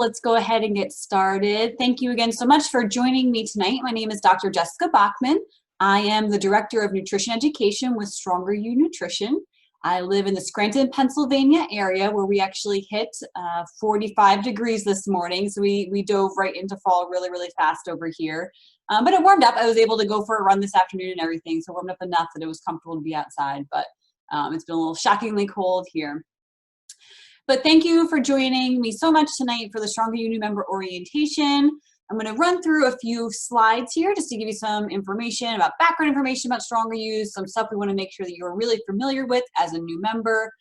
Let's go ahead and get started. Thank you again so much for joining me tonight. My name is Dr. Jessica Bachman. I am the Director of Nutrition Education with Stronger You Nutrition. I live in the Scranton, Pennsylvania area where we actually hit 45 degrees this morning. So we dove right into fall really fast over here. But it warmed up. I was able to go for a run this afternoon and everything. So it warmed up enough that it was comfortable to be outside. But it's been a little shockingly cold here. But thank you for joining me so much tonight for the Stronger You new member orientation. I'm going to run through a few slides here just to give you some information about background information about Stronger You, some stuff we want to make sure that you're really familiar with as a new member.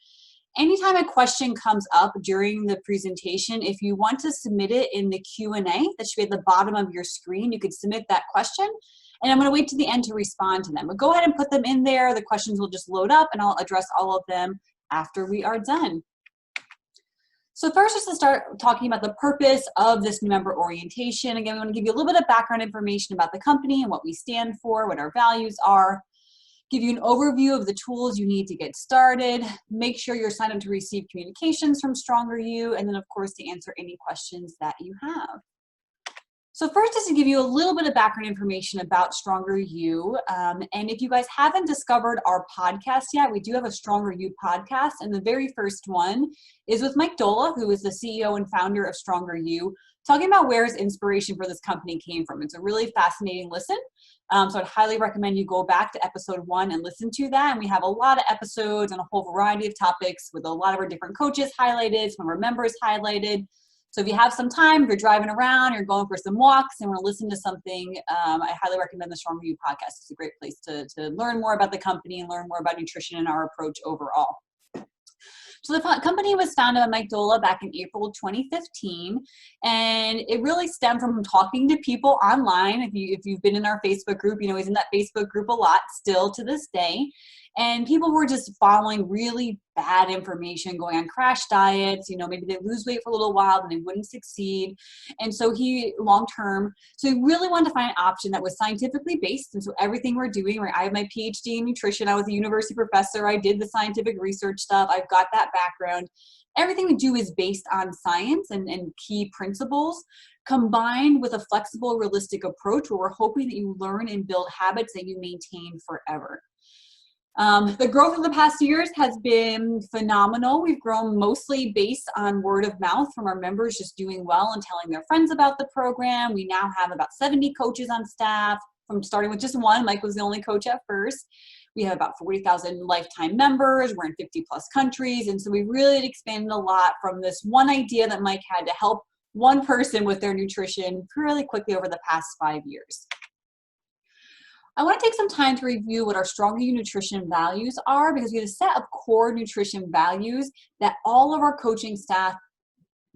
Anytime a question comes up during the presentation, if you want to submit it in the Q&A, that should be at the bottom of your screen. You could submit that question, and I'm going to wait to the end to respond to them. But go ahead and put them in there. The questions will just load up, and I'll address all of them after we are done. So first, just to start talking about the purpose of this new member orientation. Again, we want to give you a little bit of background information about the company and what we stand for, what our values are, give you an overview of the tools you need to get started, make sure you're signed up to receive communications from Stronger You, and then of course to answer any questions that you have. So first is to give you a little bit of background information about Stronger You. And if you guys haven't discovered our podcast yet, we do have a Stronger You podcast. And the very first one is with Mike Dola, who is the CEO and founder of Stronger You, talking about where his inspiration for this company came from. It's a really fascinating listen. So I'd highly recommend you go back to episode 1 and listen to that. And we have a lot of episodes on a whole variety of topics with a lot of our different coaches highlighted, some of our members highlighted. So if you have some time, if you're driving around, you're going for some walks and want to listen to something, I highly recommend the Stronger You podcast. It's a great place to learn more about the company and learn more about nutrition and our approach overall. So the company was founded by Mike Dola back in April 2015, and it really stemmed from talking to people online. If you've been in our Facebook group, you know he's in that Facebook group a lot still to this day. And people were just following really bad information, going on crash diets, maybe they lose weight for a little while, then they wouldn't succeed. And so he really wanted to find an option that was scientifically based. And so everything we're doing, right? I have my PhD in nutrition. I was a university professor. I did the scientific research stuff. I've got that background. Everything we do is based on science and key principles, combined with a flexible, realistic approach where we're hoping that you learn and build habits that you maintain forever. The growth of the past years has been phenomenal. We've grown mostly based on word of mouth from our members just doing well and telling their friends about the program. We now have about 70 coaches on staff, from starting with just one. Mike was the only coach at first. We have about 40,000 lifetime members. We're in 50 plus countries. And so we really expanded a lot from this one idea that Mike had to help one person with their nutrition really quickly over the past 5 years. I want to take some time to review what our Stronger You nutrition values are, because we have a set of core nutrition values that all of our coaching staff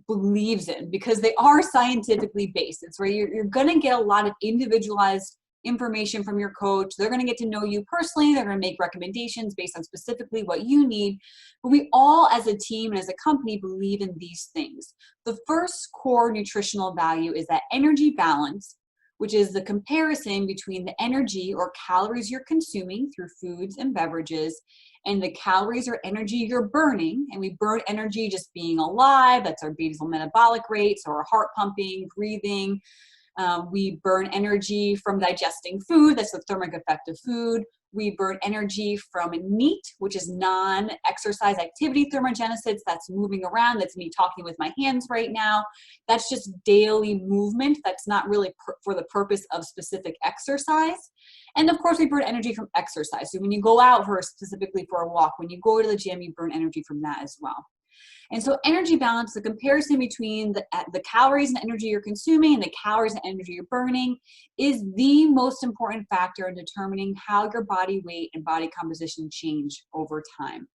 believes in, because they are scientifically based. It's where you're going to get a lot of individualized information from your coach. They're going to get to know you personally. They're going to make recommendations based on specifically what you need. But we all as a team and as a company believe in these things. The first core nutritional value is that energy balance, which is the comparison between the energy or calories you're consuming through foods and beverages and the calories or energy you're burning. And we burn energy just being alive. That's our basal metabolic rate, so our heart pumping, breathing. We burn energy from digesting food. That's the thermic effect of food. We burn energy from NEAT, which is non-exercise activity thermogenesis. That's moving around. That's me talking with my hands right now. That's just daily movement. That's not really for the purpose of specific exercise. And of course, we burn energy from exercise. So when you go out specifically for a walk, when you go to the gym, you burn energy from that as well. And so energy balance, the comparison between the calories and energy you're consuming and the calories and energy you're burning, is the most important factor in determining how your body weight and body composition change over time.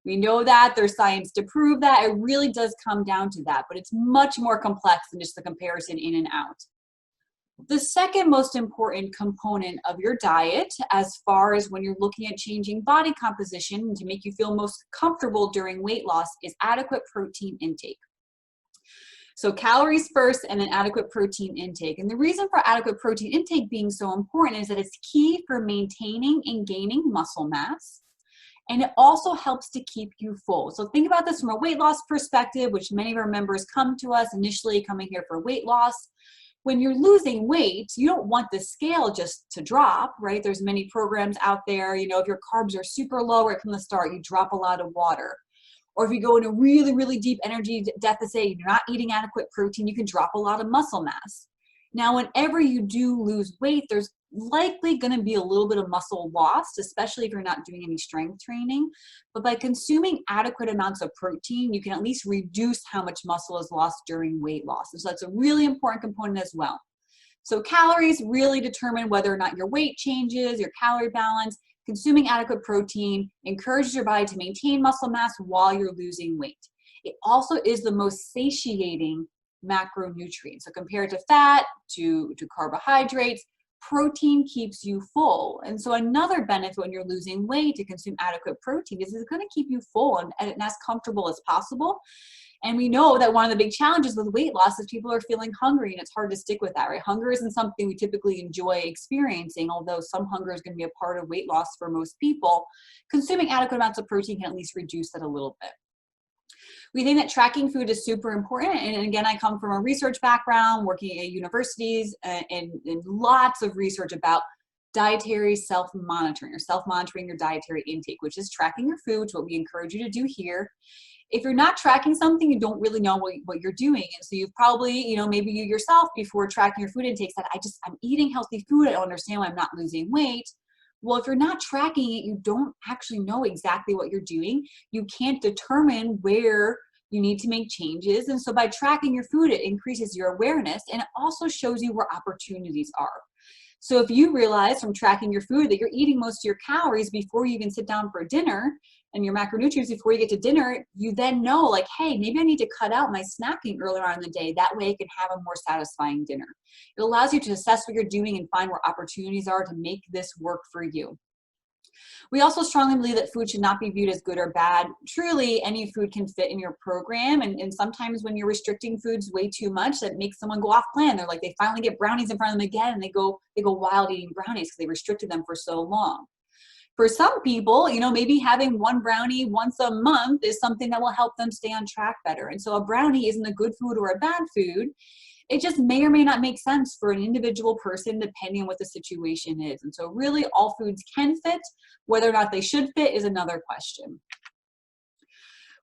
We know that there's science to prove that. It really does come down to that, but it's much more complex than just the comparison in and out. The second most important component of your diet, as far as when you're looking at changing body composition and to make you feel most comfortable during weight loss, is adequate protein intake. So calories first and then adequate protein intake. And the reason for adequate protein intake being so important is that it's key for maintaining and gaining muscle mass. And it also helps to keep you full. So think about this from a weight loss perspective, which many of our members come to us initially coming here for weight loss. When you're losing weight, you don't want the scale just to drop, right? There's many programs out there, you know, if your carbs are super low right from the start, you drop a lot of water. Or if you go in a really, really deep energy deficit, you're not eating adequate protein, you can drop a lot of muscle mass. Now, whenever you do lose weight, there's likely going to be a little bit of muscle loss, especially if you're not doing any strength training. But by consuming adequate amounts of protein, you can at least reduce how much muscle is lost during weight loss. And so that's a really important component as well. So calories really determine whether or not your weight changes, your calorie balance. Consuming adequate protein encourages your body to maintain muscle mass while you're losing weight. It also is the most satiating macronutrient. So compared to fat, to carbohydrates, protein keeps you full. And so another benefit when you're losing weight to consume adequate protein is it's going to keep you full and as comfortable as possible. And we know that one of the big challenges with weight loss is people are feeling hungry, and it's hard to stick with that, right? Hunger isn't something we typically enjoy experiencing, although some hunger is going to be a part of weight loss for most people. Consuming adequate amounts of protein can at least reduce that a little bit. We think that tracking food is super important. And again, I come from a research background, working at universities and lots of research about dietary self-monitoring or self-monitoring your dietary intake, which is tracking your food, which is what we encourage you to do here. If you're not tracking something, you don't really know what you're doing. And so you've probably, you know, maybe you yourself before tracking your food intake said, I'm eating healthy food. I don't understand why I'm not losing weight. Well, if you're not tracking it, you don't actually know exactly what you're doing. You can't determine where you need to make changes. And so by tracking your food, it increases your awareness and it also shows you where opportunities are. So if you realize from tracking your food that you're eating most of your calories before you even sit down for dinner and your macronutrients before you get to dinner, you then know like, hey, maybe I need to cut out my snacking earlier on in the day. That way I can have a more satisfying dinner. It allows you to assess what you're doing and find where opportunities are to make this work for you. We also strongly believe that food should not be viewed as good or bad. Truly, any food can fit in your program. And sometimes when you're restricting foods way too much, that makes someone go off plan. They're like, they finally get brownies in front of them again, and they go wild eating brownies because they restricted them for so long. For some people, you know, maybe having one brownie once a month is something that will help them stay on track better. And so a brownie isn't a good food or a bad food. It just may or may not make sense for an individual person depending on what the situation is. And so really all foods can fit. Whether or not they should fit is another question.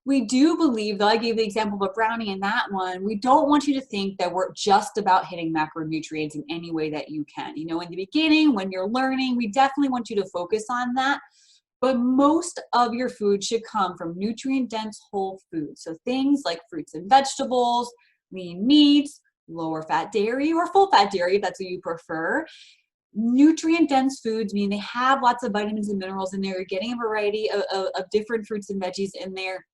We do believe, though I gave the example of a brownie in that one, we don't want you to think that we're just about hitting macronutrients in any way that you can. You know, in the beginning, when you're learning, we definitely want you to focus on that. But most of your food should come from nutrient-dense whole foods. So things like fruits and vegetables, lean meats, lower fat dairy or full fat dairy if that's what you prefer. Nutrient dense foods mean they have lots of vitamins and minerals in there. You're getting a variety of different fruits and veggies in there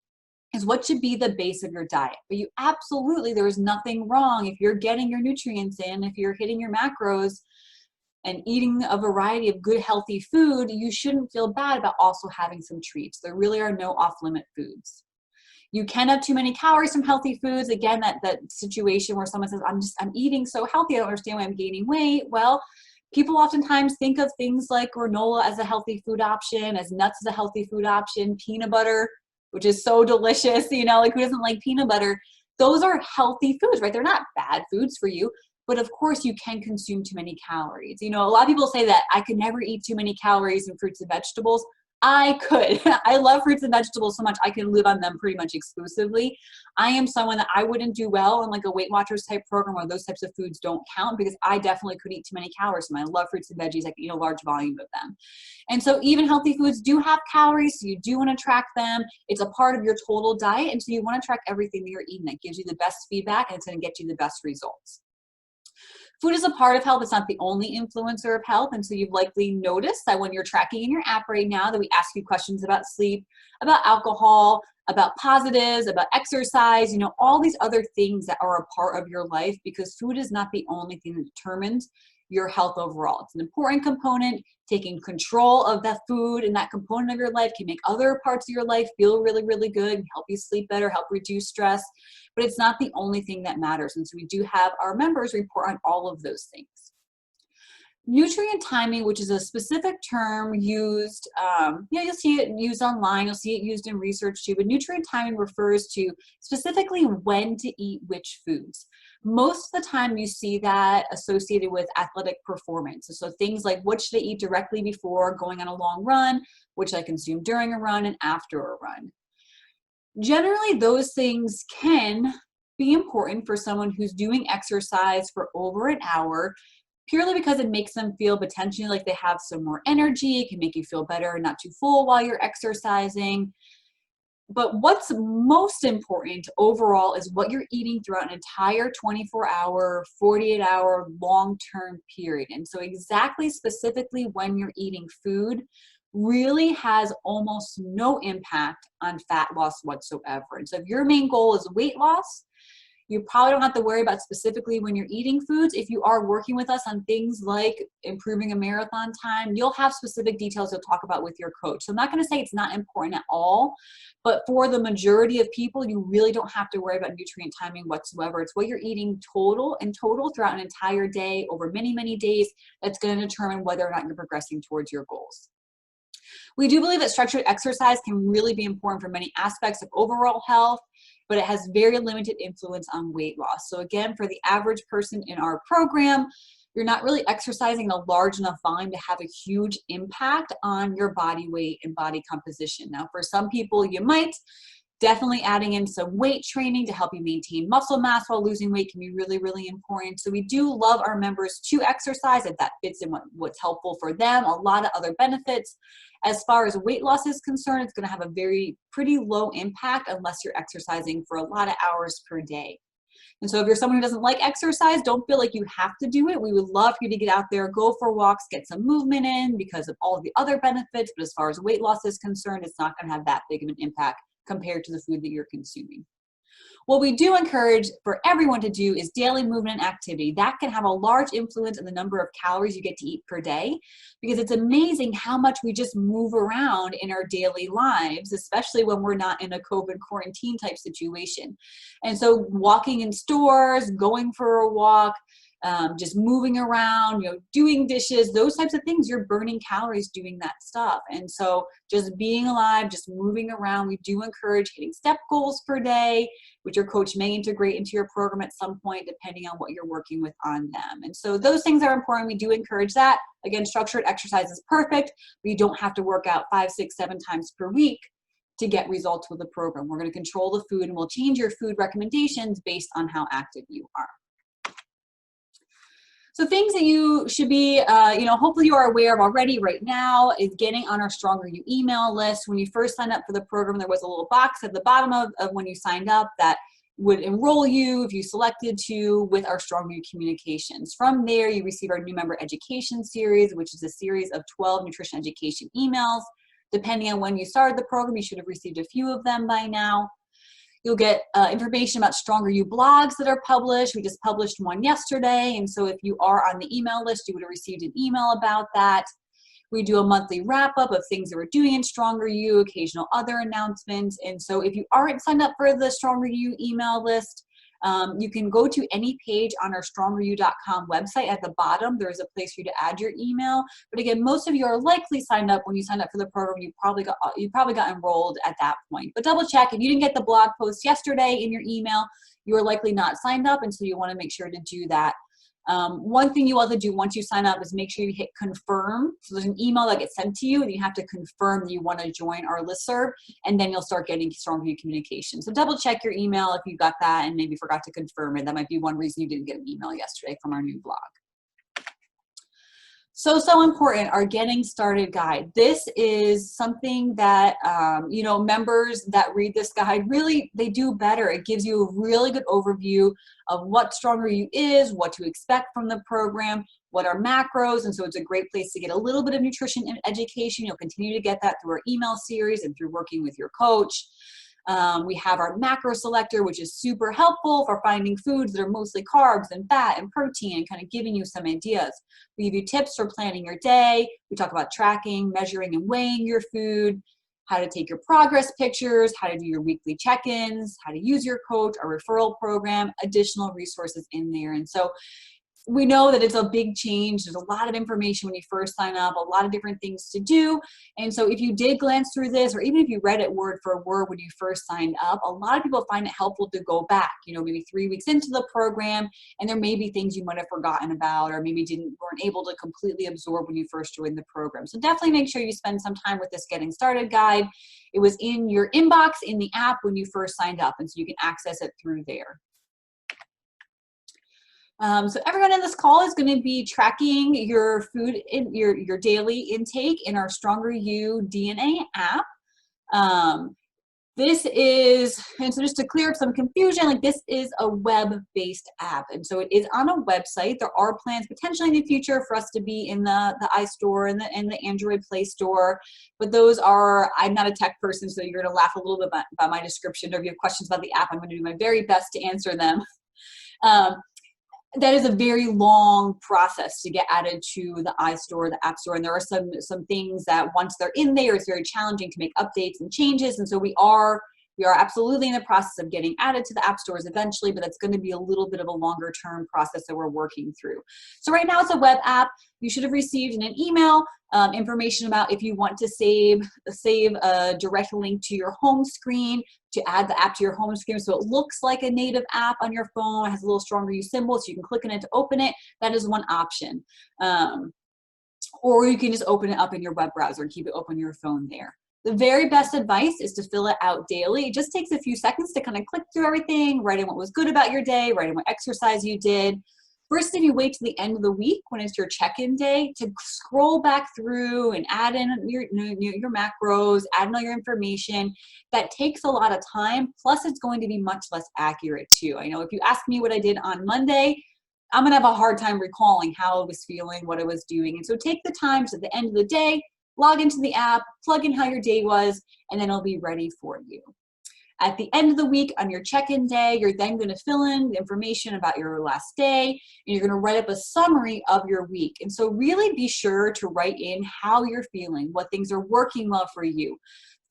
is what should be the base of your diet. But you absolutely, there is nothing wrong if you're getting your nutrients in, if you're hitting your macros and eating a variety of good healthy food, you shouldn't feel bad about also having some treats. There really are no off-limit foods. You can have too many calories from healthy foods. Again, that situation where someone says, I'm eating so healthy, I don't understand why I'm gaining weight. Well, people oftentimes think of things like granola as a healthy food option, as nuts as a healthy food option, peanut butter, which is so delicious, you know, like who doesn't like peanut butter? Those are healthy foods, right? They're not bad foods for you, but of course you can consume too many calories. You know, a lot of people say that I could never eat too many calories in fruits and vegetables. I could. I love fruits and vegetables so much I can live on them pretty much exclusively. I am someone that I wouldn't do well in like a Weight Watchers type program where those types of foods don't count because I definitely could eat too many calories. And I love fruits and veggies. I can eat a large volume of them. And so even healthy foods do have calories, so you do want to track them. It's a part of your total diet. And so you want to track everything that you're eating. That gives you the best feedback and it's going to get you the best results. Food is a part of health. It's not the only influencer of health. And so you've likely noticed that when you're tracking in your app right now that we ask you questions about sleep, about alcohol, about positives, about exercise, you know, all these other things that are a part of your life because food is not the only thing that determines your health overall. It's an important component. Taking control of that food and that component of your life can make other parts of your life feel really, really good, help you sleep better, help reduce stress, but it's not the only thing that matters. And so we do have our members report on all of those things. Nutrient timing, which is a specific term used, you'll see it used online, you'll see it used in research too, but nutrient timing refers to specifically when to eat which foods. Most of the time you see that associated with athletic performance. So things like what should I eat directly before going on a long run, what should I consume during a run and after a run. Generally, those things can be important for someone who's doing exercise for over an hour, purely because it makes them feel potentially like they have some more energy. It can make you feel better and not too full while you're exercising. But what's most important overall is what you're eating throughout an entire 24-hour, 48-hour long-term period. And so exactly specifically when you're eating food really has almost no impact on fat loss whatsoever. And so if your main goal is weight loss, you probably don't have to worry about specifically when you're eating foods. If you are working with us on things like improving a marathon time, you'll have specific details you'll talk about with your coach. So I'm not going to say it's not important at all, but for the majority of people, you really don't have to worry about nutrient timing whatsoever. It's what you're eating total throughout an entire day over many, many days that's going to determine whether or not you're progressing towards your goals. We do believe that structured exercise can really be important for many aspects of overall health, but it has very limited influence on weight loss. So again, for the average person in our program, you're not really exercising a large enough volume to have a huge impact on your body weight and body composition. Now, for some people, you might. Definitely adding in some weight training to help you maintain muscle mass while losing weight can be really, really important. So we do love our members to exercise if that fits in what's helpful for them. A lot of other benefits. As far as weight loss is concerned, it's going to have a pretty low impact unless you're exercising for a lot of hours per day. And so if you're someone who doesn't like exercise, don't feel like you have to do it. We would love for you to get out there, go for walks, get some movement in because of all of the other benefits. But as far as weight loss is concerned, it's not going to have that big of an impact compared to the food that you're consuming. What we do encourage for everyone to do is daily movement and activity. That can have a large influence in the number of calories you get to eat per day, because it's amazing how much we just move around in our daily lives, especially when we're not in a COVID quarantine type situation. And so walking in stores, going for a walk, just moving around, doing dishes, those types of things, you're burning calories doing that stuff. And so just being alive, just moving around, we do encourage hitting step goals per day, which your coach may integrate into your program at some point, depending on what you're working with on them. And so those things are important. We do encourage that. Again, structured exercise is perfect, but you don't have to work out 5, 6, 7 times per week to get results with the program. We're going to control the food, and we'll change your food recommendations based on how active you are. So things that you should be, hopefully you are aware of already right now is getting on our Stronger You email list. When you first signed up for the program, there was a little box at the bottom of when you signed up that would enroll you if you selected to with our Stronger You communications. From there, you receive our new member education series, which is a series of 12 nutrition education emails. Depending on when you started the program, you should have received a few of them by now. You'll get information about Stronger You blogs that are published. We just published one yesterday. And so if you are on the email list, you would have received an email about that. We do a monthly wrap up of things that we're doing in Stronger You, occasional other announcements. And so if you aren't signed up for the Stronger You email list, you can go to any page on our strongeryou.com website. At the bottom, there's a place for you to add your email. But again, most of you are likely signed up when you signed up for the program. You probably got enrolled at that point. But double check. If you didn't get the blog post yesterday in your email, you are likely not signed up, and so you want to make sure to do that. One thing you want to do once you sign up is make sure you hit confirm. So there's an email that gets sent to you, and you have to confirm that you want to join our listserv, and then you'll start getting Stronger You communication. So double check your email if you got that and maybe forgot to confirm it. That might be one reason you didn't get an email yesterday from our new blog. So important, our Getting Started guide. This is something that, members that read this guide, really, they do better. It gives you a really good overview of what Stronger You is, what to expect from the program, what are macros, and so it's a great place to get a little bit of nutrition education. You'll continue to get that through our email series and through working with your coach. We have our macro selector, which is super helpful for finding foods that are mostly carbs and fat and protein and kind of giving you some ideas. We give you tips for planning your day. We talk about tracking, measuring, and weighing your food, how to take your progress pictures, how to do your weekly check-ins, how to use your coach, our referral program, additional resources in there. And so we know that it's a big change. There's a lot of information when you first sign up, a lot of different things to do. And so if you did glance through this, or even if you read it word for word when you first signed up, a lot of people find it helpful to go back, you know, maybe 3 weeks into the program, and there may be things you might have forgotten about, or maybe weren't able to completely absorb when you first joined the program. So definitely make sure you spend some time with this Getting Started guide. It was in your inbox in the app when you first signed up, and so you can access it through there. So everyone in this call is going to be tracking your food in your daily intake in our Stronger You DNA app. This is, and so just to clear up some confusion, like this is a web-based app, and so it is on a website. There are plans potentially in the future for us to be in the iStore and the Android Play Store, but those are, I'm not a tech person, so you're gonna laugh a little bit about my description, or if you have questions about the app, I'm gonna do my very best to answer them. That is a very long process to get added to the iStore, the App Store, and there are some things that once they're in there, it's very challenging to make updates and changes, and so we are absolutely in the process of getting added to the app stores eventually, but that's going to be a little bit of a longer term process that we're working through. So right now it's a web app. You should have received in an email information about if you want to save a direct link to your home screen, to add the app to your home screen so it looks like a native app on your phone. It has a little Stronger You symbol so you can click on it to open it. That is one option. Or you can just open it up in your web browser and keep it open on your phone there. The very best advice is to fill it out daily. It just takes a few seconds to kind of click through everything, write in what was good about your day, write in what exercise you did. First, if you wait to the end of the week when it's your check-in day to scroll back through and add in your macros, add in all your information, that takes a lot of time. Plus, it's going to be much less accurate too. I know if you ask me what I did on Monday, I'm gonna have a hard time recalling how I was feeling, what I was doing. And so take the time so at the end of the day, log into the app, plug in how your day was, and then it'll be ready for you. At the end of the week on your check-in day, you're then going to fill in the information about your last day, and you're going to write up a summary of your week. And so really be sure to write in how you're feeling, what things are working well for you.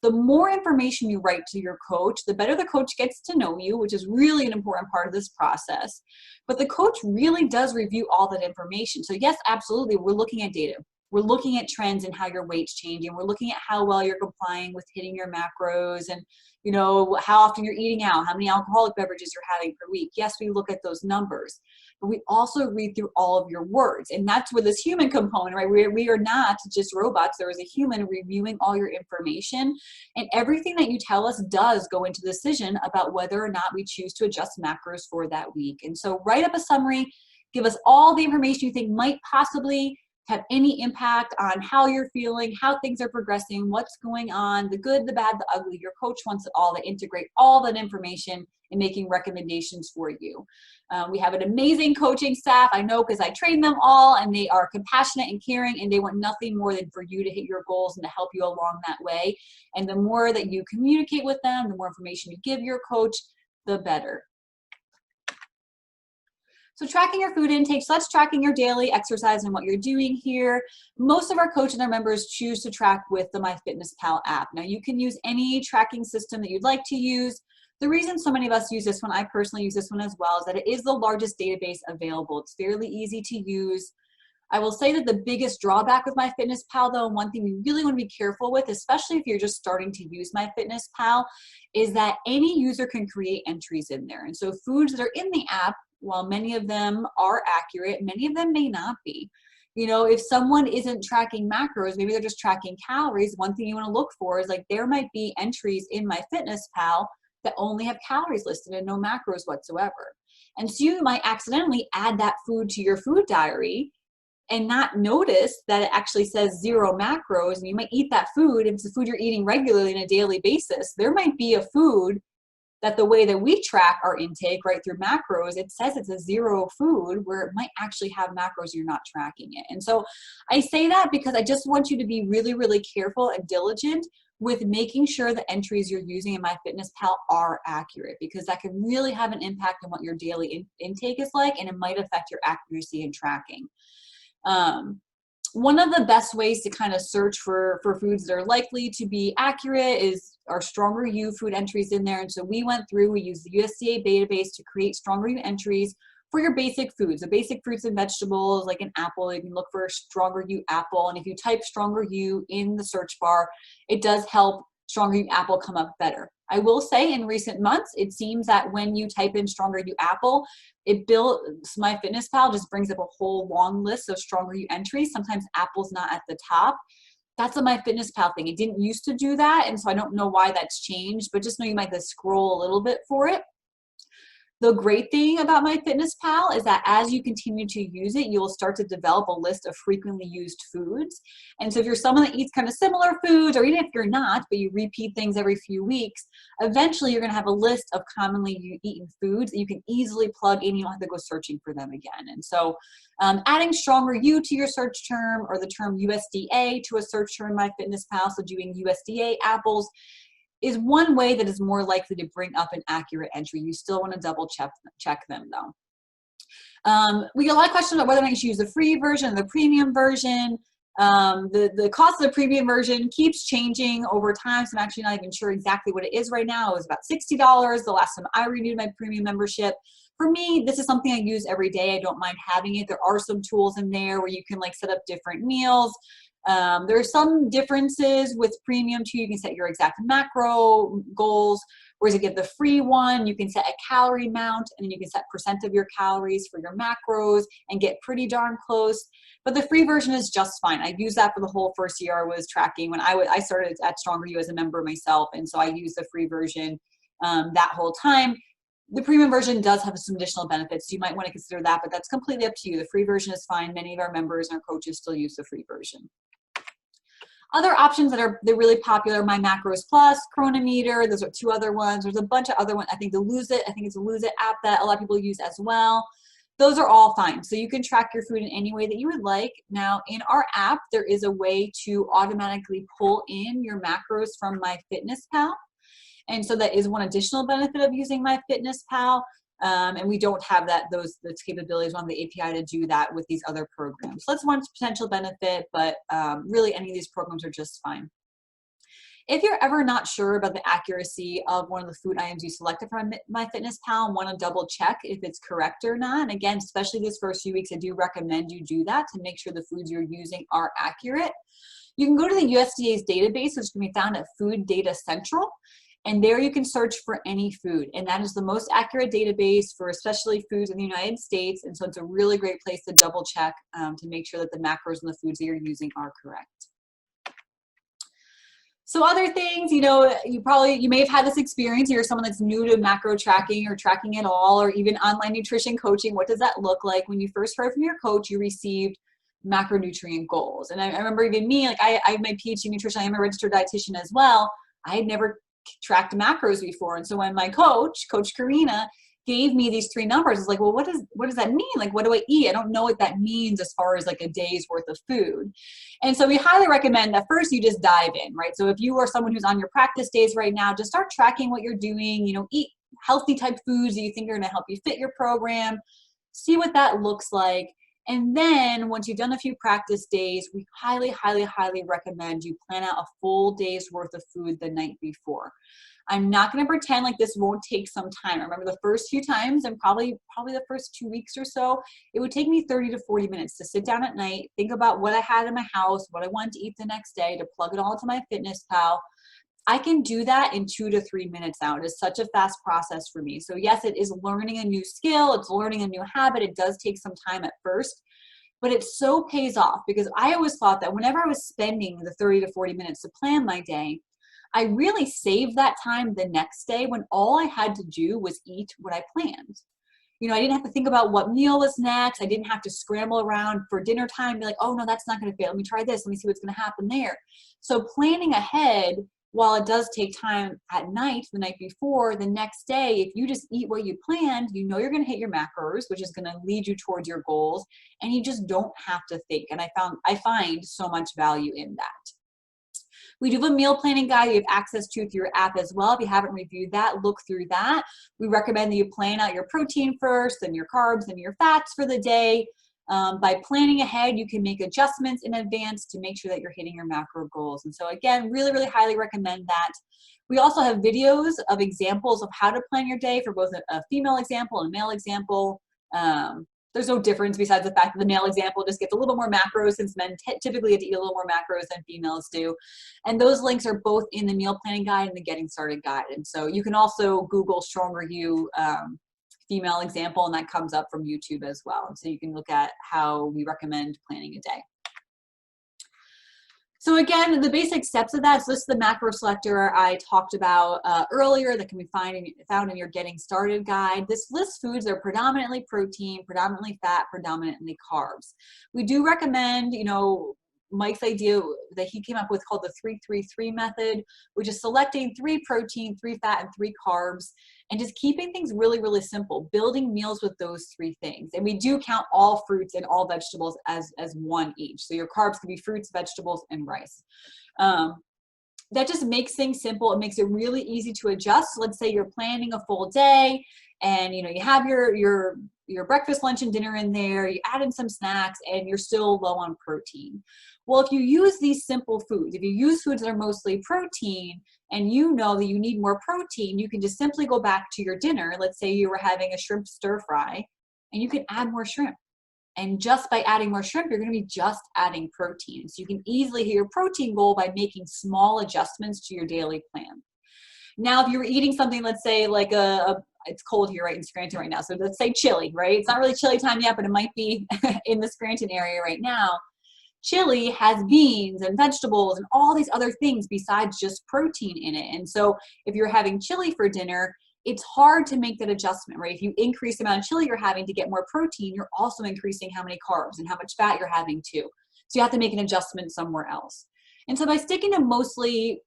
The more information you write to your coach, the better the coach gets to know you, which is really an important part of this process. But the coach really does review all that information. So yes, absolutely, we're looking at data. We're looking at trends and how your weight's changing. We're looking at how well you're complying with hitting your macros and, you know, how often you're eating out, how many alcoholic beverages you're having per week. Yes, we look at those numbers, but we also read through all of your words. And that's where this human component, right? We are not just robots. There is a human reviewing all your information, and everything that you tell us does go into the decision about whether or not we choose to adjust macros for that week. And so write up a summary, give us all the information you think might possibly have any impact on how you're feeling, how things are progressing, what's going on, the good, the bad, the ugly. Your coach wants it all to integrate all that information in making recommendations for you. We have an amazing coaching staff. I know because I train them all, and they are compassionate and caring, and they want nothing more than for you to hit your goals and to help you along that way. And the more that you communicate with them, the more information you give your coach, the better. So tracking your food intake, so that's tracking your daily exercise and what you're doing here. Most of our coaches and our members choose to track with the MyFitnessPal app. Now you can use any tracking system that you'd like to use. The reason so many of us use this one, I personally use this one as well, is that it is the largest database available. It's fairly easy to use. I will say that the biggest drawback with MyFitnessPal, though, and one thing you really want to be careful with, especially if you're just starting to use MyFitnessPal, is that any user can create entries in there. And so foods that are in the app, while many of them are accurate, many of them may not be. You know, if someone isn't tracking macros, maybe they're just tracking calories, one thing you want to look for is like there might be entries in MyFitnessPal that only have calories listed and no macros whatsoever. And so you might accidentally add that food to your food diary and not notice that it actually says 0 macros, and you might eat that food. If it's the food you're eating regularly on a daily basis, there might be a food that the way that we track our intake right through macros, it says it's a 0 food where it might actually have macros, you're not tracking it. And so I say that because I just want you to be really, really careful and diligent with making sure the entries you're using in MyFitnessPal are accurate, because that can really have an impact on what your daily intake is like, and it might affect your accuracy in tracking. One of the best ways to kind of search for foods that are likely to be accurate is our Stronger You food entries in there. And so we went through, we used the USDA database to create Stronger You entries for your basic foods, the basic fruits and vegetables, like an apple, you can look for a Stronger You apple. And if you type Stronger You in the search bar, it does help Stronger You apple come up better. I will say in recent months, it seems that when you type in Stronger You apple, it builds, MyFitnessPal just brings up a whole long list of Stronger You entries. Sometimes apple's not at the top. That's a MyFitnessPal thing. It didn't used to do that, and so I don't know why that's changed, but just know you might have to scroll a little bit for it. The great thing about MyFitnessPal is that as you continue to use it, you'll start to develop a list of frequently used foods. And so if you're someone that eats kind of similar foods, or even if you're not, but you repeat things every few weeks, eventually you're going to have a list of commonly eaten foods that you can easily plug in. You don't have to go searching for them again. And so adding Stronger You to your search term, or the term USDA to a search term in MyFitnessPal, so doing USDA apples, is one way that is more likely to bring up an accurate entry. You still want to double check them though. We get a lot of questions about whether or not you should use the free version or the premium version. The cost of the premium version keeps changing over time, so I'm actually not even sure exactly what it is right now. It was about $60 the last time I renewed my premium membership. For me, this is something I use every day. I don't mind having it. There are some tools in there where you can like set up different meals. There are some differences with premium too. You can set your exact macro goals, whereas if you get the free one, you can set a calorie amount, and then you can set % of your calories for your macros and get pretty darn close. But the free version is just fine. I used that for the whole first year I was tracking when I started at Stronger You as a member myself, and so I used the free version that whole time. The premium version does have some additional benefits, so you might want to consider that, but that's completely up to you. The free version is fine. Many of our members and our coaches still use the free version. Other options they're really popular, My Macros Plus, Chronometer, those are two other ones. There's a bunch of other ones. I think it's a Lose It app that a lot of people use as well. Those are all fine. So you can track your food in any way that you would like. Now in our app, there is a way to automatically pull in your macros from MyFitnessPal. And so that is one additional benefit of using MyFitnessPal. And we don't have those capabilities on the API to do that with these other programs. So that's one potential benefit, but really any of these programs are just fine. If you're ever not sure about the accuracy of one of the food items you selected from MyFitnessPal and want to double check if it's correct or not, and again, especially this first few weeks, I do recommend you do that to make sure the foods you're using are accurate. You can go to the USDA's database, which can be found at Food Data Central. And there you can search for any food. And that is the most accurate database for especially foods in the United States. And so it's a really great place to double check to make sure that the macros and the foods that you're using are correct. So other things, you may have had this experience. You're someone that's new to macro tracking or tracking at all, or even online nutrition coaching. What does that look like? When you first heard from your coach, you received macronutrient goals. And I remember even me, like I have my PhD in nutrition, I am a registered dietitian as well. I had never tracked macros before. And so when my Coach Karina, gave me these 3 numbers, it's like, well, what does that mean? Like, what do I eat? I don't know what that means as far as like a day's worth of food. And so we highly recommend that first you just dive in, right? So if you are someone who's on your practice days right now, just start tracking what you're doing, eat healthy type foods that you think are going to help you fit your program, see what that looks like. And then once you've done a few practice days, we highly, highly, highly recommend you plan out a full day's worth of food the night before. I'm not going to pretend like this won't take some time. I remember the first few times, and probably the first 2 weeks or so, it would take me 30 to 40 minutes to sit down at night, think about what I had in my house, what I wanted to eat the next day, to plug it all into MyFitnessPal. I can do that in 2 to 3 minutes now. It is such a fast process for me. So yes, it is learning a new skill. It's learning a new habit. It does take some time at first, but it so pays off, because I always thought that whenever I was spending the 30 to 40 minutes to plan my day, I really saved that time the next day when all I had to do was eat what I planned. I didn't have to think about what meal was next. I didn't have to scramble around for dinner time and be like, oh no, that's not going to fit. Let me try this. Let me see what's going to happen there. So planning ahead, while it does take time at night, the night before, the next day, if you just eat what you planned, you're going to hit your macros, which is going to lead you towards your goals, and you just don't have to think. And I find so much value in that. We do have a meal planning guide you have access to through your app as well. If you haven't reviewed that, look through that. We recommend that you plan out your protein first, then your carbs, and your fats for the day. By planning ahead, you can make adjustments in advance to make sure that you're hitting your macro goals. And so again, really, really highly recommend that. We also have videos of examples of how to plan your day for both a female example and a male example. There's no difference besides the fact that the male example just gets a little more macros, since men typically get to eat a little more macros than females do. And those links are both in the meal planning guide and the getting started guide. And so you can also Google Stronger You female example, and that comes up from YouTube as well. And so you can look at how we recommend planning a day. So again, the basic steps of that is this is the macro selector I talked about earlier that can be found in your Getting Started guide. This lists foods that are predominantly protein, predominantly fat, predominantly carbs. We do recommend, you know, Mike's idea that he came up with called the 3-3-3 method, which is selecting 3 protein, 3 fat, and 3 carbs, and just keeping things really, really simple, building meals with those 3 things. And we do count all fruits and all vegetables as one each. So your carbs can be fruits, vegetables, and rice. That just makes things simple. It makes it really easy to adjust. Let's say you're planning a full day and you know you have your breakfast, lunch, and dinner in there, you add in some snacks, and you're still low on protein. Well, if you use these simple foods, if you use foods that are mostly protein, and you know that you need more protein, you can just simply go back to your dinner. Let's say you were having a shrimp stir fry, and you can add more shrimp. And just by adding more shrimp, you're going to be just adding protein. So you can easily hit your protein goal by making small adjustments to your daily plan. Now, if you were eating something, let's say like it's cold here, right, in Scranton right now. So let's say chili, right? It's not really chili time yet, but it might be in the Scranton area right now. Chili has beans and vegetables and all these other things besides just protein in it. And so if you're having chili for dinner, it's hard to make that adjustment, right? If you increase the amount of chili you're having to get more protein, you're also increasing how many carbs and how much fat you're having too. So you have to make an adjustment somewhere else. And so by sticking to mostly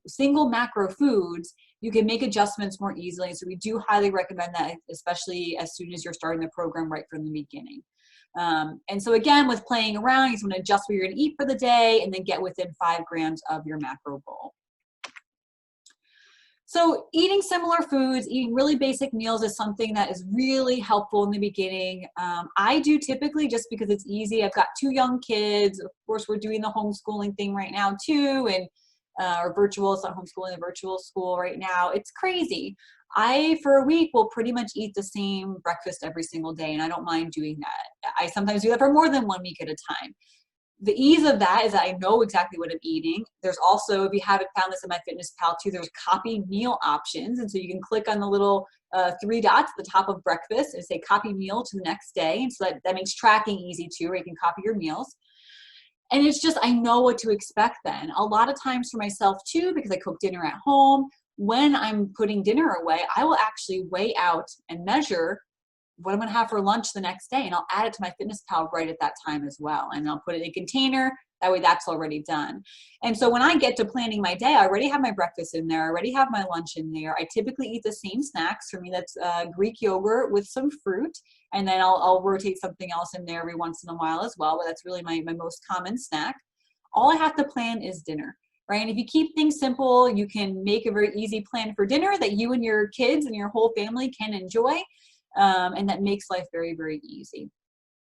single macro foods, you can make adjustments more easily. So we do highly recommend that, especially as soon as you're starting the program right from the beginning. And so again, with playing around, you just want to adjust what you're going to eat for the day and then get within 5 grams of your macro goal. So eating similar foods, eating really basic meals is something that is really helpful in the beginning. I do typically just because it's easy. I've got 2 young kids. Of course, we're doing the homeschooling thing right now too, and or virtual. It's not homeschooling, a virtual school right now. It's crazy. I, for a week, will pretty much eat the same breakfast every single day, and I don't mind doing that. I sometimes do that for more than 1 week at a time. The ease of that is that I know exactly what I'm eating. There's also, if you haven't found this in MyFitnessPal too, there's copy meal options. And so you can click on the little 3 dots at the top of breakfast and say copy meal to the next day. And so that makes tracking easy too, where you can copy your meals. And it's just, I know what to expect then. A lot of times for myself too, because I cook dinner at home, when I'm putting dinner away, I will actually weigh out and measure what I'm going to have for lunch the next day, and I'll add it to MyFitnessPal right at that time as well. And I'll put it in a container. That way that's already done. And so when I get to planning my day, I already have my breakfast in there. I already have my lunch in there. I typically eat the same snacks. For me, that's Greek yogurt with some fruit. And then I'll rotate something else in there every once in a while as well. But that's really my most common snack. All I have to plan is dinner. Right? And if you keep things simple, you can make a very easy plan for dinner that you and your kids and your whole family can enjoy. And that makes life very, very easy.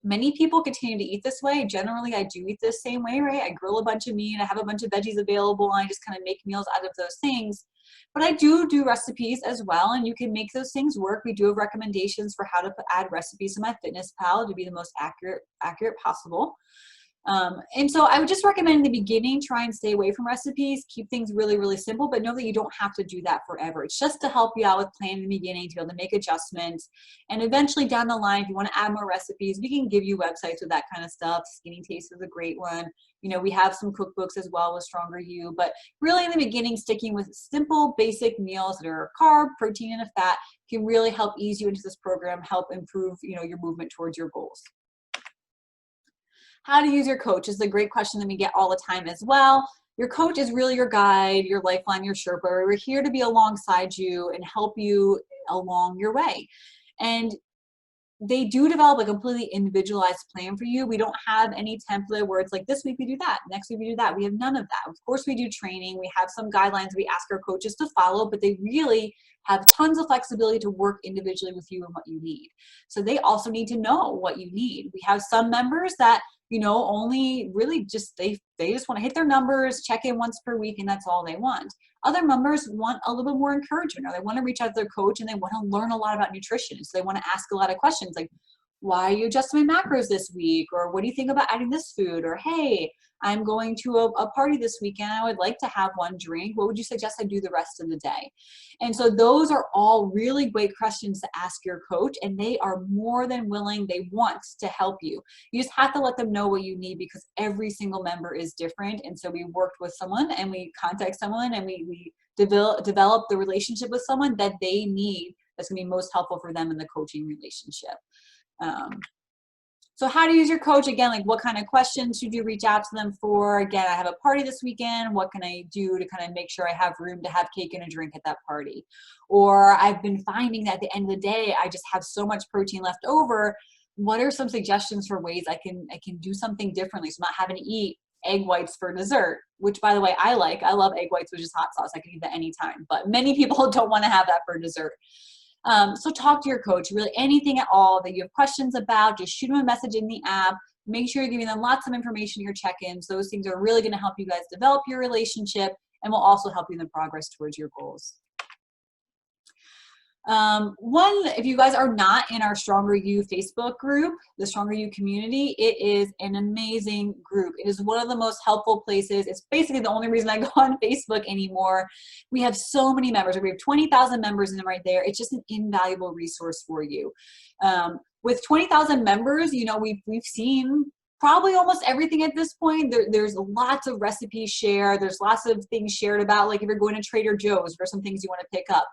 Many people continue to eat this way. Generally, I do eat this same way, right? I grill a bunch of meat, I have a bunch of veggies available, and I just kind of make meals out of those things. But I do recipes as well, and you can make those things work. We do have recommendations for how to add recipes to MyFitnessPal to be the most accurate possible. And so I would just recommend in the beginning, try and stay away from recipes, keep things really, really simple, but know that you don't have to do that forever. It's just to help you out with planning in the beginning, to be able to make adjustments. And eventually down the line, if you want to add more recipes, we can give you websites with that kind of stuff. Skinny Taste is a great one. You know, we have some cookbooks as well with Stronger You, but really in the beginning, sticking with simple, basic meals that are carb, protein, and a fat can really help ease you into this program, help improve, you know, your movement towards your goals. How to use your coach is a great question that we get all the time as well. Your coach is really your guide, your lifeline, your Sherpa. We're here to be alongside you and help you along your way. And they do develop a completely individualized plan for you. We don't have any template where it's like this week we do that, next week we do that. We have none of that. Of course we do training. We have some guidelines we ask our coaches to follow, but they really have tons of flexibility to work individually with you and what you need. So they also need to know what you need. We have some members that only really just, they just want to hit their numbers, check in once per week, and that's all they want. Other members want a little bit more encouragement, or they want to reach out to their coach and they want to learn a lot about nutrition. So they want to ask a lot of questions like, why are you adjusting my macros this week? Or what do you think about adding this food? Or, hey, I'm going to a party this weekend. I would like to have one drink. What would you suggest I do the rest of the day? And so those are all really great questions to ask your coach, and they are more than willing. They want to help you. You just have to let them know what you need, because every single member is different. And so we worked with someone and we contact someone and we develop the relationship with someone that they need, that's going to be most helpful for them in the coaching relationship. So how to use your coach, again, like what kind of questions should you reach out to them for? Again, I have a party this weekend. What can I do to kind of make sure I have room to have cake and a drink at that party? Or I've been finding that at the end of the day, I just have so much protein left over. What are some suggestions for ways I can do something differently, so I'm not having to eat egg whites for dessert, which, by the way, I like. I love egg whites with just hot sauce. I can eat that anytime, but many people don't want to have that for dessert. So talk to your coach, really anything at all that you have questions about, just shoot them a message in the app. Make sure you're giving them lots of information in your check-ins. Those things are really going to help you guys develop your relationship, and will also help you in the progress towards your goals. If you guys are not in our Stronger You Facebook group, the Stronger You community, it is an amazing group. It is one of the most helpful places. It's basically the only reason I go on Facebook anymore. We have so many members. We have 20,000 members in them right there. It's just an invaluable resource for you. With 20,000 members, we've seen probably almost everything at this point. There's lots of recipes shared. There's lots of things shared about, like if you're going to Trader Joe's, for some things you want to pick up.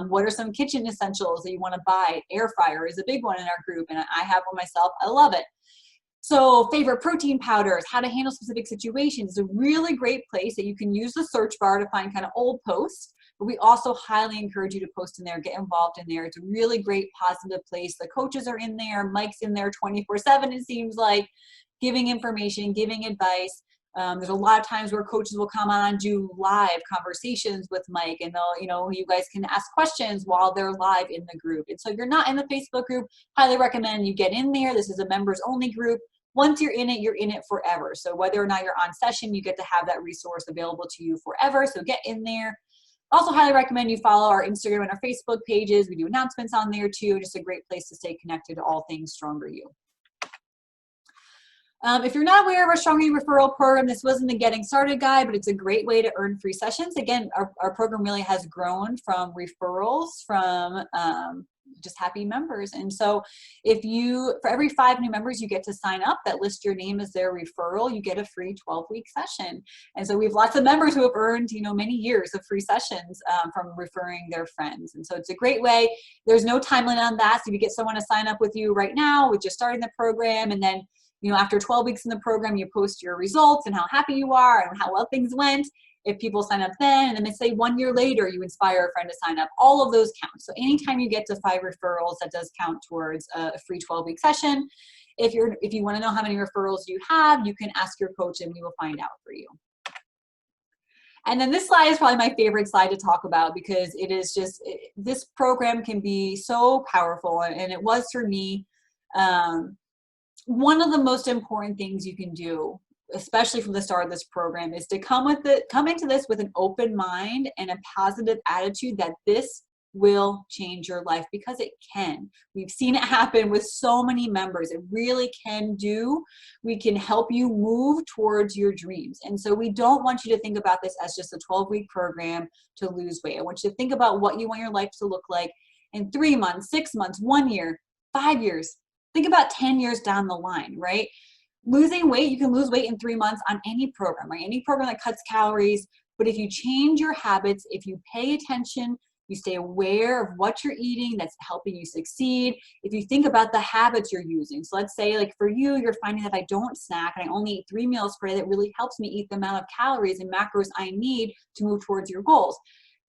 What are some kitchen essentials that you want to buy? Air fryer is a big one in our group, and I have one myself. I love it. So favorite protein powders, how to handle specific situations. It's a really great place that you can use the search bar to find kind of old posts, but we also highly encourage you to post in there, get involved in there. It's a really great positive place. The coaches are in there, Mike's in there 24/7, it seems like, giving information, giving advice. There's a lot of times where coaches will come on and do live conversations with Mike, and they'll, you guys can ask questions while they're live in the group. And so if you're not in the Facebook group, highly recommend you get in there. This is a members only group. Once you're in it forever. So whether or not you're on session, you get to have that resource available to you forever. So get in there. Also highly recommend you follow our Instagram and our Facebook pages. We do announcements on there too. Just a great place to stay connected to all things Stronger You. If you're not aware of our Stronger You referral program, this wasn't the getting started guide, but it's a great way to earn free sessions. Again, our program really has grown from referrals from just happy members. And so for every 5 new members you get to sign up that list your name as their referral, you get a free 12-week session. And so we have lots of members who have earned, many years of free sessions from referring their friends. And so it's a great way. There's no time limit on that. So if you get someone to sign up with you right now with just starting the program, and then after 12 weeks in the program, you post your results and how happy you are and how well things went. If people sign up then, and then say 1 year later, you inspire a friend to sign up, all of those count. So anytime you get to 5 referrals, that does count towards a free 12-week session. If you want to know how many referrals you have, you can ask your coach and we will find out for you. And then this slide is probably my favorite slide to talk about, because it is just, this program can be so powerful, and it was for me. One of the most important things you can do, especially from the start of this program, is to come into this with an open mind and a positive attitude that this will change your life, because it can. We've seen it happen with so many members. It really can do. We can help you move towards your dreams. And so we don't want you to think about this as just a 12-week program to lose weight. I want you to think about what you want your life to look like in 3 months, 6 months, 1 year, 5 years. Think about 10 years down the line, right? Losing weight, you can lose weight in 3 months on any program, right? Any program that cuts calories. But if you change your habits, if you pay attention, you stay aware of what you're eating that's helping you succeed. If you think about the habits you're using. So let's say, like for you, you're finding that I don't snack and I only eat 3 meals per day. That really helps me eat the amount of calories and macros I need to move towards your goals.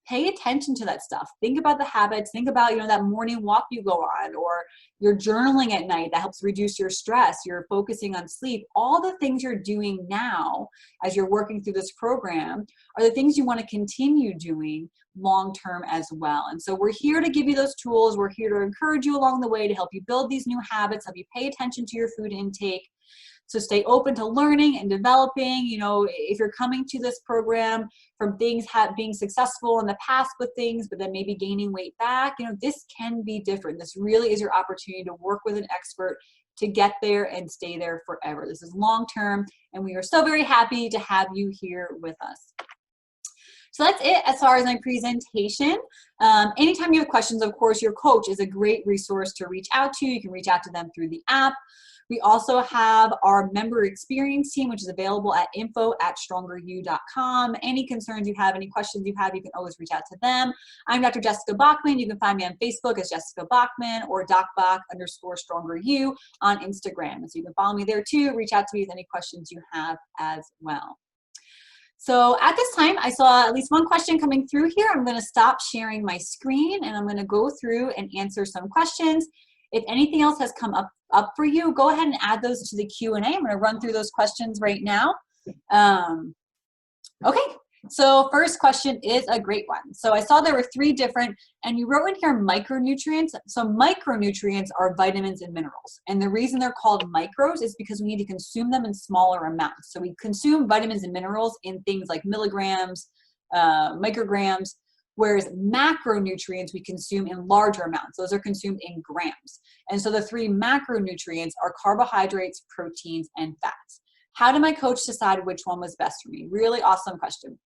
Pay attention to that stuff. Think about the habits. Think about, that morning walk you go on, or you're journaling at night that helps reduce your stress. You're focusing on sleep. All the things you're doing now as you're working through this program are the things you want to continue doing long-term as well. And so we're here to give you those tools. We're here to encourage you along the way, to help you build these new habits, help you pay attention to your food intake. So stay open to learning and developing. You know, if you're coming to this program from things being successful in the past with things, but then maybe gaining weight back, you know, this can be different. This really is your opportunity to work with an expert to get there and stay there forever. This is long-term, and we are so very happy to have you here with us. So that's it as far as my presentation. Anytime you have questions, of course, your coach is a great resource to reach out to. You can reach out to them through the app. We also have our member experience team, which is available at info@strongeryou.com. Any concerns you have, any questions you have, you can always reach out to them. I'm Dr. Jessica Bachman. You can find me on Facebook as Jessica Bachman or docbach_StrongerYou on Instagram. And so you can follow me there too. Reach out to me with any questions you have as well. So at this time, I saw at least one question coming through here. I'm going to stop sharing my screen and I'm going to go through and answer some questions. If anything else has come up for you, go ahead and add those to the Q&A. I'm going to run through those questions right now. Okay, so first question is a great one. So I saw there were 3 different, and you wrote in here micronutrients. So micronutrients are vitamins and minerals. And the reason they're called micros is because we need to consume them in smaller amounts. So we consume vitamins and minerals in things like milligrams, micrograms, whereas macronutrients we consume in larger amounts. Those are consumed in grams. And so the 3 macronutrients are carbohydrates, proteins, and fats. How did my coach decide which one was best for me? Really awesome question.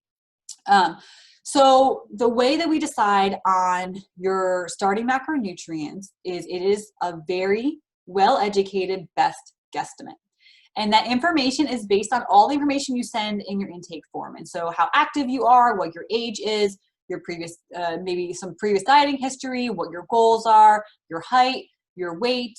So the way that we decide on your starting macronutrients is it is a very well-educated best guesstimate. And that information is based on all the information you send in your intake form. And so how active you are, what your age is, your previous, maybe some previous dieting history, what your goals are, your height, your weight,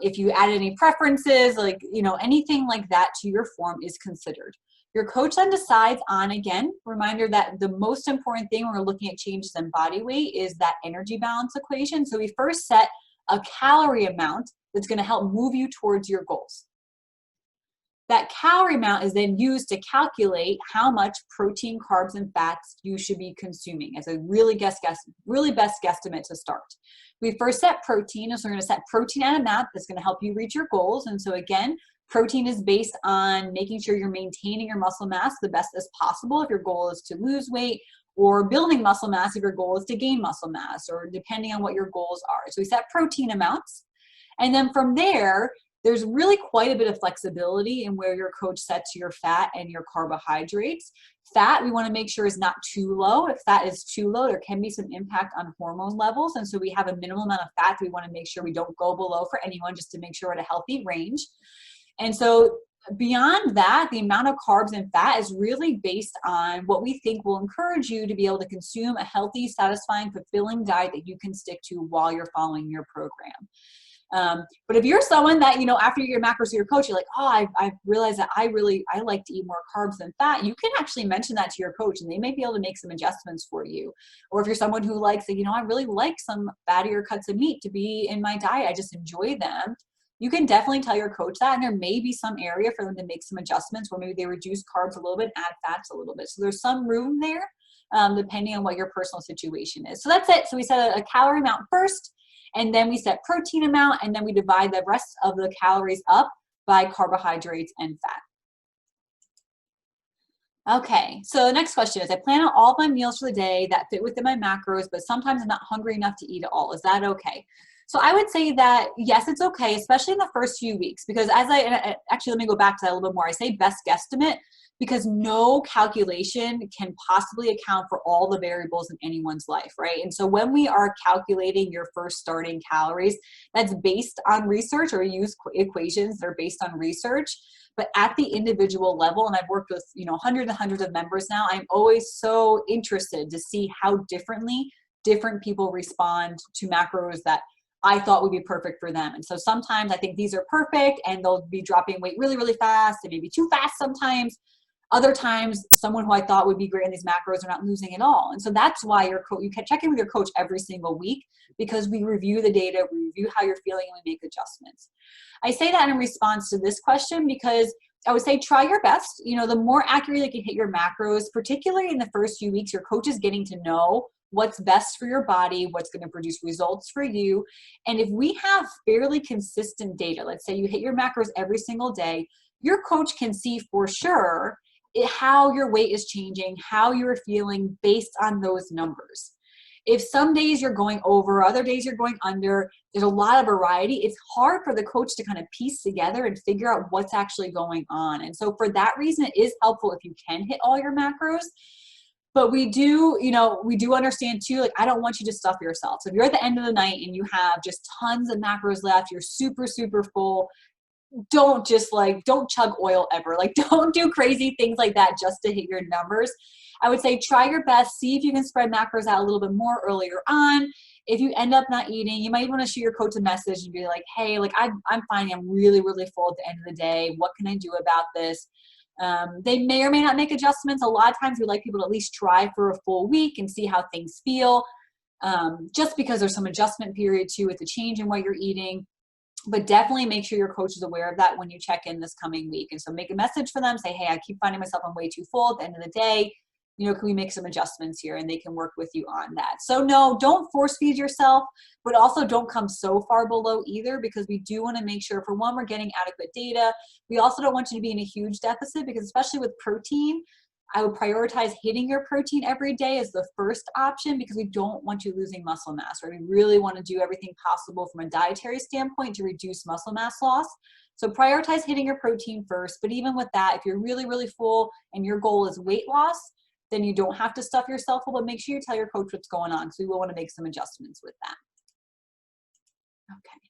if you added any preferences, like, you know, anything like that to your form is considered. Your coach then decides on, again, reminder that the most important thing when we're looking at changes in body weight is that energy balance equation. So we first set a calorie amount that's going to help move you towards your goals. That calorie amount is then used to calculate how much protein, carbs, and fats you should be consuming as a really best guesstimate to start. We first set protein, so we're going to set protein at a amount that's going to help you reach your goals. And so again, protein is based on making sure you're maintaining your muscle mass the best as possible if your goal is to lose weight, or building muscle mass if your goal is to gain muscle mass, or depending on what your goals are. So we set protein amounts. And then from there, there's really quite a bit of flexibility in where your coach sets your fat and your carbohydrates. Fat, we want to make sure is not too low. If fat is too low, there can be some impact on hormone levels. And so we have a minimal amount of fat we want to make sure we don't go below for anyone, just to make sure we're at a healthy range. And so beyond that, the amount of carbs and fat is really based on what we think will encourage you to be able to consume a healthy, satisfying, fulfilling diet that you can stick to while you're following your program. But if you're someone that, you know, after your macros with your coach, you're like, oh, I've realized that I like to eat more carbs than fat, you can actually mention that to your coach and they may be able to make some adjustments for you. Or if you're someone who likes, you know, I really like some fattier cuts of meat to be in my diet, I just enjoy them, you can definitely tell your coach that, and there may be some area for them to make some adjustments where maybe they reduce carbs a little bit, add fats a little bit. So there's some room there, depending on what your personal situation is. So that's it. So we set a calorie amount first, and then we set protein amount, and then we divide the rest of the calories up by carbohydrates and fat. Okay, so the next question is, I plan out all of my meals for the day that fit within my macros, but sometimes I'm not hungry enough to eat it all. Is that okay? So I would say that, yes, it's okay, especially in the first few weeks, because actually, let me go back to that a little bit more. I say best guesstimate because no calculation can possibly account for all the variables in anyone's life, right? And so when we are calculating your first starting calories, that's based on research, or use equations that are based on research. But at the individual level, and I've worked with, you know, hundreds and hundreds of members now, I'm always so interested to see how differently different people respond to macros that I thought would be perfect for them. And so sometimes I think these are perfect and they'll be dropping weight really, really fast, and maybe too fast sometimes. Other times, someone who I thought would be great in these macros are not losing at all. And so that's why you can check in with your coach every single week, because we review the data, we review how you're feeling, and we make adjustments. I say that in response to this question because I would say try your best. You know, the more accurately you can hit your macros, particularly in the first few weeks, your coach is getting to know what's best for your body, what's going to produce results for you. And if we have fairly consistent data, let's say you hit your macros every single day, your coach can see for sure how your weight is changing, how you're feeling based on those numbers. If some days you're going over, other days you're going under, there's a lot of variety. It's hard for the coach to kind of piece together and figure out what's actually going on. And so for that reason, it is helpful if you can hit all your macros. But we do understand too, like, I don't want you to stuff yourself. So if you're at the end of the night and you have just tons of macros left, you're super, super full, don't chug oil ever. Like, don't do crazy things like that just to hit your numbers. I would say try your best, see if you can spread macros out a little bit more earlier on. If you end up not eating, you might want to shoot your coach a message and be like, hey, like I'm finding I'm really, really full at the end of the day. What can I do about this? They may or may not make adjustments. A lot of times we like people to at least try for a full week and see how things feel, just because there's some adjustment period too with the change in what you're eating. But definitely make sure your coach is aware of that when you check in this coming week. And so make a message for them, say, hey, I keep finding myself I'm way too full at the end of the day. Can we make some adjustments here? And they can work with you on that. So no, don't force feed yourself, but also don't come so far below either, because we do want to make sure, for one, we're getting adequate data. We also don't want you to be in a huge deficit, because especially with protein, I would prioritize hitting your protein every day as the first option, because we don't want you losing muscle mass, right? We really want to do everything possible from a dietary standpoint to reduce muscle mass loss. So prioritize hitting your protein first. But even with that, if you're really, really full and your goal is weight loss, then you don't have to stuff yourself full, but make sure you tell your coach what's going on, because we will want to make some adjustments with that. Okay.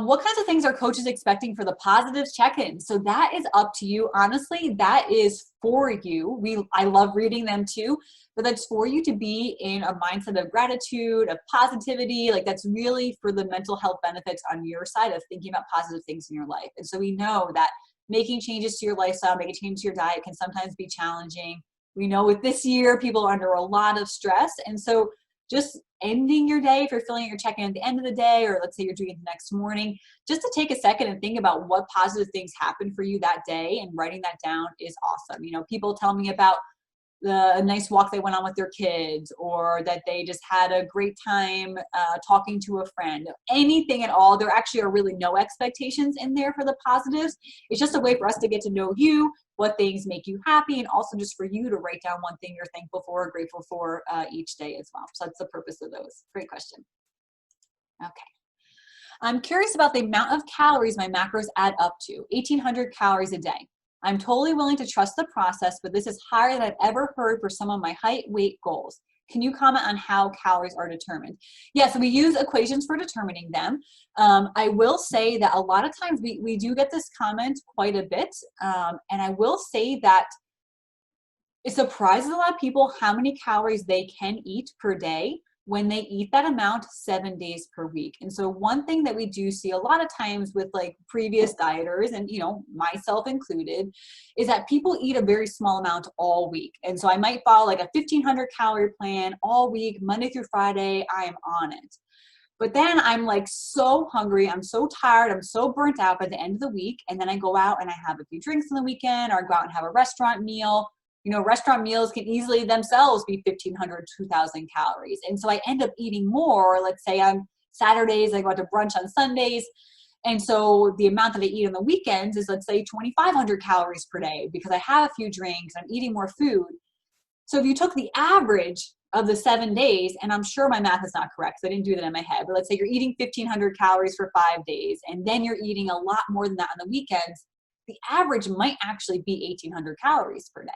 What kinds of things are coaches expecting for the positives check-in? So that is up to you. Honestly, that is for you. I love reading them too, but that's for you to be in a mindset of gratitude, of positivity. Like, that's really for the mental health benefits on your side of thinking about positive things in your life. And so we know that making changes to your lifestyle, making changes to your diet can sometimes be challenging. We know with this year, people are under a lot of stress. And so just ending your day, if you're feeling your check-in at the end of the day, or let's say you're doing it the next morning, just to take a second and think about what positive things happened for you that day, and writing that down is awesome. People tell me about the nice walk they went on with their kids, or that they just had a great time talking to a friend, anything at all. There actually are really no expectations in there for the positives. It's just a way for us to get to know you, what things make you happy, and also just for you to write down one thing you're thankful for or grateful for each day as well. So that's the purpose of those. Great question. Okay. I'm curious about the amount of calories my macros add up to, 1,800 calories a day. I'm totally willing to trust the process, but this is higher than I've ever heard for some of my height, weight goals. Can you comment on how calories are determined? Yeah, so we use equations for determining them. I will say that a lot of times we do get this comment quite a bit. And I will say that it surprises a lot of people how many calories they can eat per day when they eat that amount 7 days per week. And so one thing that we do see a lot of times with like previous dieters, and myself included, is that people eat a very small amount all week. And so I might follow like a 1,500 calorie plan all week, Monday through Friday, I am on it. But then I'm like so hungry, I'm so tired, I'm so burnt out by the end of the week. And then I go out and I have a few drinks on the weekend, or I go out and have a restaurant meal. Restaurant meals can easily themselves be 1,500, 2,000 calories. And so I end up eating more. Let's say on Saturdays, I go out to brunch on Sundays. And so the amount that I eat on the weekends is, let's say, 2,500 calories per day, because I have a few drinks, I'm eating more food. So if you took the average of the 7 days, and I'm sure my math is not correct, so I didn't do that in my head, but let's say you're eating 1,500 calories for 5 days, and then you're eating a lot more than that on the weekends, the average might actually be 1,800 calories per day.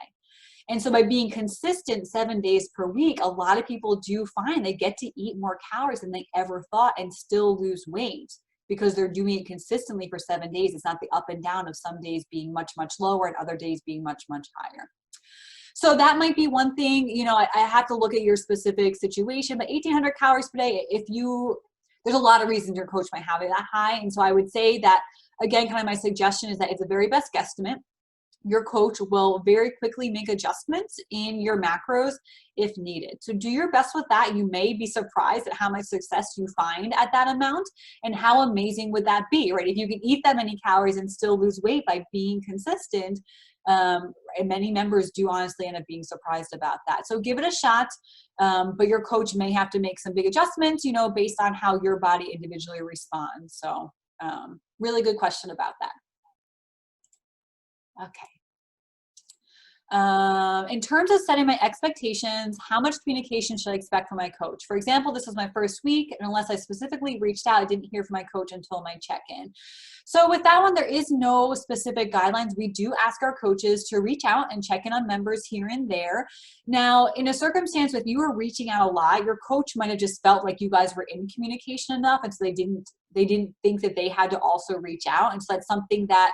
And so by being consistent 7 days per week, a lot of people do find they get to eat more calories than they ever thought and still lose weight, because they're doing it consistently for 7 days. It's not the up and down of some days being much, much lower and other days being much, much higher. So that might be one thing. I have to look at your specific situation, but 1,800 calories per day, there's a lot of reasons your coach might have it that high. And so I would say that, again, kind of my suggestion is that it's a very best guesstimate. Your coach will very quickly make adjustments in your macros if needed. So do your best with that. You may be surprised at how much success you find at that amount, and how amazing would that be, right? If you can eat that many calories and still lose weight by being consistent, And many members do honestly end up being surprised about that. So give it a shot, but your coach may have to make some big adjustments, you know, based on how your body individually responds. So really good question about that. Okay. In terms of setting my expectations, how much communication should I expect from my coach? For example, this was my first week, and unless I specifically reached out, I didn't hear from my coach until my check-in. So with that one, there is no specific guidelines. We do ask our coaches to reach out and check in on members here and there. Now, in a circumstance with you were reaching out a lot, your coach might have just felt like you guys were in communication enough, and so they didn't think that they had to also reach out. And so that's something that,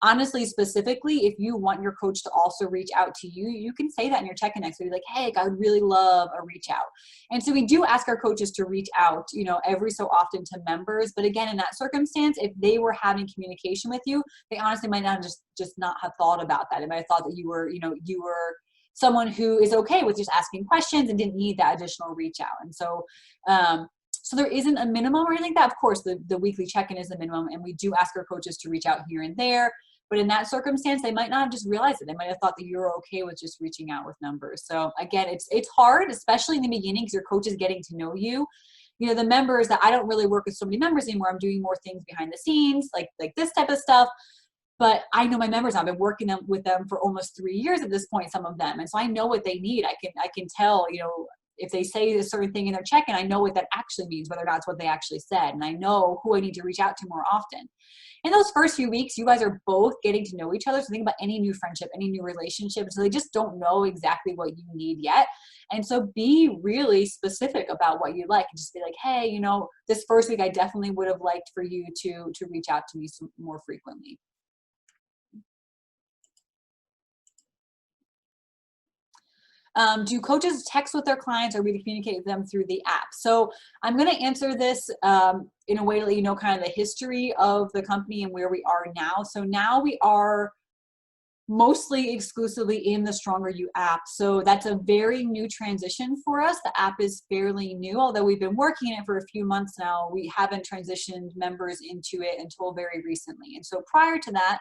honestly, specifically, if you want your coach to also reach out to you, you can say that in your check-in next week, like, hey, I would really love a reach out. And so we do ask our coaches to reach out, you know, every so often to members. But again, in that circumstance, if they were having communication with you, they honestly might not just not have thought about that. They might have thought that you were, you know, you were someone who is okay with just asking questions and didn't need that additional reach out. And so, so there isn't a minimum or anything like that. Of course, the weekly check-in is the minimum, and we do ask our coaches to reach out here and there. But in that circumstance, they might not have just realized it. They might have thought that you were okay with just reaching out with numbers. So again, it's hard, especially in the beginning, because your coach is getting to know you. You know, the members that I don't really work with so many members anymore. I'm doing more things behind the scenes, like this type of stuff. But I know my members. I've been working with them for almost 3 years at this point, some of them. And so I know what they need. I can tell, you know, if they say a certain thing in their check-in, I know what that actually means, whether or not it's what they actually said. And I know who I need to reach out to more often. In those first few weeks, you guys are both getting to know each other. So think about any new friendship, any new relationship. So they just don't know exactly what you need yet. And so be really specific about what you like, and just be like, hey, you know, this first week, I definitely would have liked for you to reach out to me more frequently. Do coaches text with their clients, or we communicate with them through the app? So I'm going to answer this in a way to let you know kind of the history of the company and where we are now. So now we are mostly exclusively in the Stronger You app. So that's a very new transition for us. The app is fairly new, although we've been working it for a few months now. We haven't transitioned members into it until very recently. And so prior to that,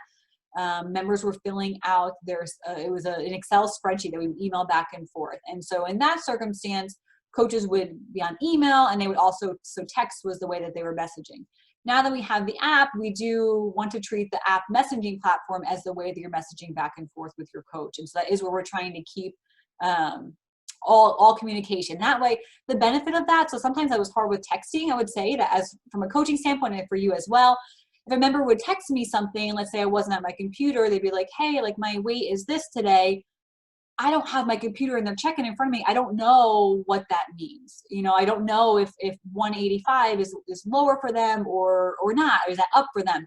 members were filling out it was an Excel spreadsheet that we would email back and forth. And so in that circumstance, coaches would be on email, and they would also, so text was the way that they were messaging. Now that we have the app, we do want to treat the app messaging platform as the way that you're messaging back and forth with your coach. And so that is where we're trying to keep all communication. That way, the benefit of that, so sometimes that was hard with texting. I would say that as from a coaching standpoint, and for you as well, if a member would text me something, let's say I wasn't at my computer, they'd be like, hey, like my weight is this today. I don't have my computer and their check-in in front of me. I don't know what that means. You know, I don't know if 185 is lower for them or not, or is that up for them?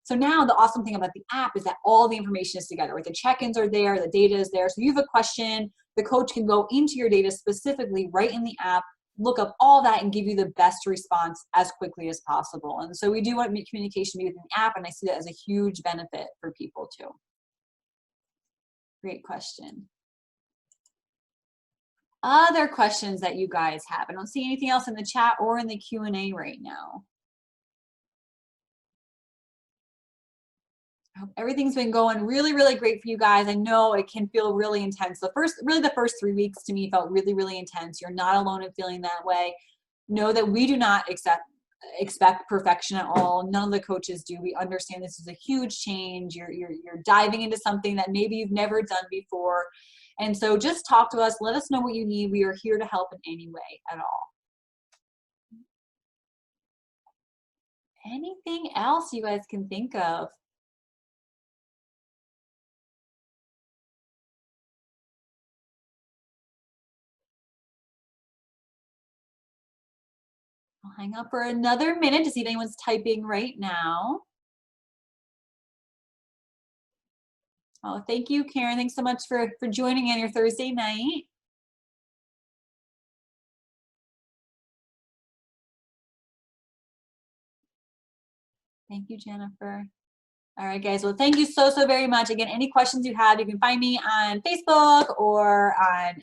So now the awesome thing about the app is that all the information is together, right? The check-ins are there, the data is there. So you have a question, the coach can go into your data specifically right in the app, look up all that, and give you the best response as quickly as possible. And so we do want communication to be within the app, and I see that as a huge benefit for people too. Great question. Other questions that you guys have? I don't see anything else in the chat or in the Q&A right now. I hope everything's been going really, really great for you guys. I know it can feel really intense. The first 3 weeks to me felt really, really intense. You're not alone in feeling that way. Know that we do not expect perfection at all. None of the coaches do. We understand this is a huge change. You're diving into something that maybe you've never done before. And so just talk to us. Let us know what you need. We are here to help in any way at all. Anything else you guys can think of? I'll hang up for another minute to see if anyone's typing right now. Oh, thank you, Karen. Thanks so much for joining in your Thursday night. Thank you, Jennifer. All right, guys. Well, thank you so very much. Again, any questions you have, you can find me on Facebook or on